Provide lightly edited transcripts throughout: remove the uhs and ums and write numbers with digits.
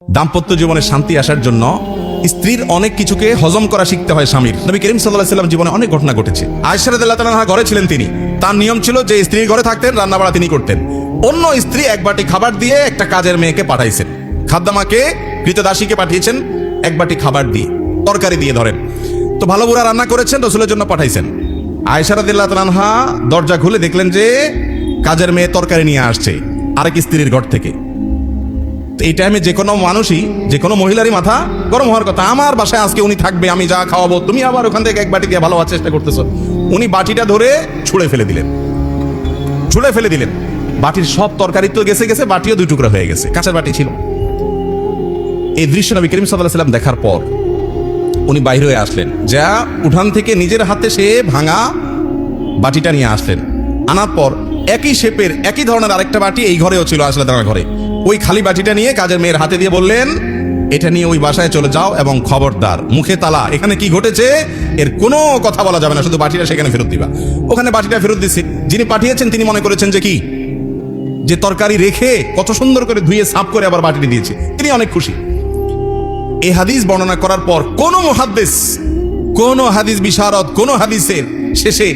দাম্পত্য জীবনে শান্তি আসার জন্য স্ত্রীর অনেক কিছুকে হজম করা শিখতে হয় স্বামীর। নবী করিম সাল্লাল্লাহু আলাইহি ওয়াসাল্লাম জীবনে অনেক ঘটনা ঘটেছে। আয়েশা রাদিয়াল্লাহু তাআলা ঘরে ছিলেন তিনি, তার নিয়ম ছিল যে স্ত্রীর ঘরে থাকতেন, রান্না বাড়া তিনি করতেন। অন্য স্ত্রী এক বাটি খাবার দিয়ে একটা কাজের মেয়েকে পাঠাইছেন, খাদ্দামাকে কৃতদাসীকে পাঠিয়েছেন এক বাটি খাবার দিয়ে, তরকারি দিয়ে ধরেন। তো ভালো বুড়া রান্না করেছেন, রসুলের জন্য পাঠাইছেন। আয়েশা রাদিয়াল্লাহু তাআলা দরজা খুলে দেখলেন যে কাজের মেয়ে তরকারি নিয়ে আসছে আরেক স্ত্রীর ঘর থেকে। এই টাইমে যে কোনো মানুষই, যে কোনো মহিলারই মাথা গরম হওয়ার কথা। আমার বাসায় আজকে উনি থাকবে, আমি যা খাওয়াবো, তুমি আবার ওখান থেকে এক বাটি দিয়ে ভালো হওয়ার চেষ্টা করতেছো। উনি বাটিটা ধরে ছুঁড়ে ফেলে দিলেন। বাটির সব তরকারি তো গেছে, বাটিও দুই টুকরা হয়ে গেছে, কাঁচের বাটি ছিল। এই দৃশ্য নবী করিম সাল্লাল্লাহু আলাইহি ওয়াসাল্লাম দেখার পর উনি বাইরে হয়ে আসলেন, যা উঠান থেকে নিজের হাতে সে ভাঙা বাটিটা নিয়ে আসলেন। আনার পর একই শেপের একই ধরনের আরেকটা বাটি এই ঘরেও ছিল, আসলে তার ঘরে ওই খালি বাটিটা নিয়ে কাজের মেয়ের হাতে দিয়ে বললেন, এটা নিয়ে ওই বাসায় চলে যাও এবং খবরদার মুখে তালা, এখানে কি ঘটেছে এর কোনো কথা বলা যাবে না, শুধু বাটিটা সেখানে ফেরত দিবা। ওখানে বাটিটা ফেরত দিচ্ছি। যিনি পাঠিয়েছেন তিনি মনে করেছেন যে কি, যে তরকারি রেখে কত সুন্দর করে ধুয়ে সাফ করে আবার বাটিটি দিয়েছে, তিনি অনেক খুশি। এই হাদিস বর্ণনা করার পর কোন মুহাদ্দিস, কোন হাদিস বিশারদ, কোন হাদিসের শেষে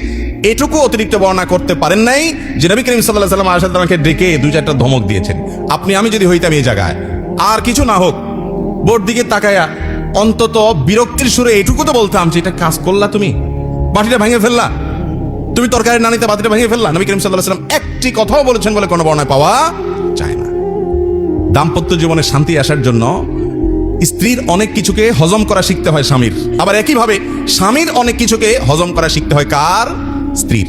এটুকু অতিরিক্ত বর্ণনা করতে পারেন নাই যে নবী করিম সাল্লাল্লাহু আলাইহি ওয়াসাল্লাম আয়েশা রাদিয়াল্লাহু আনহাকে ডেকে দুই চারটা ধমক দিয়েছেন। আপনি আমি যদি হইতাম এই জায়গায়, আর কিছু না হোক বোর দিকে তাকায়া অন্তত বিরক্তির সুরে এটুকু তো বলতাম যে এটা কাজ করলা, তুমি বাটিটা ভেঙে ফেললা, তুমি তরকারি না নিতে বাটিটা ভেঙে ফেললা। নবী করিম সাল্লাল্লাহু আলাইহি ওয়াসাল্লাম একটি কথাও বলেছেন বলে কোনো বর্ণনা পাওয়া যায় না। দাম্পত্য জীবনে শান্তি আসার জন্য স্ত্রীর অনেক কিছুকে হজম করা শিখতে হয় স্বামীর, আবার একইভাবে স্বামীর অনেক কিছুকে হজম করা শিখতে হয় কার? স্ত্রীর।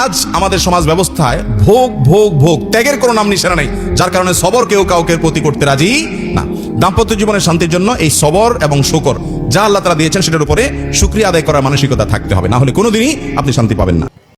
আজ আমাদের সমাজ ব্যবস্থায় ভোগ ভোগ ভোগ, ত্যাগের কোনো নাম নিশানা নেই, যার কারণে সবর কেউ কাউকে প্রতি করতে রাজি না। দাম্পত্য জীবনের শান্তির জন্য এই সবর এবং শুকর যা আল্লাহ তাআলা দিয়েছেন সেটার উপরে শুকরিয়া আদায় করার মানসিকতা থাকতে হবে, না হলে কোনোদিনই আপনি শান্তি পাবেন না।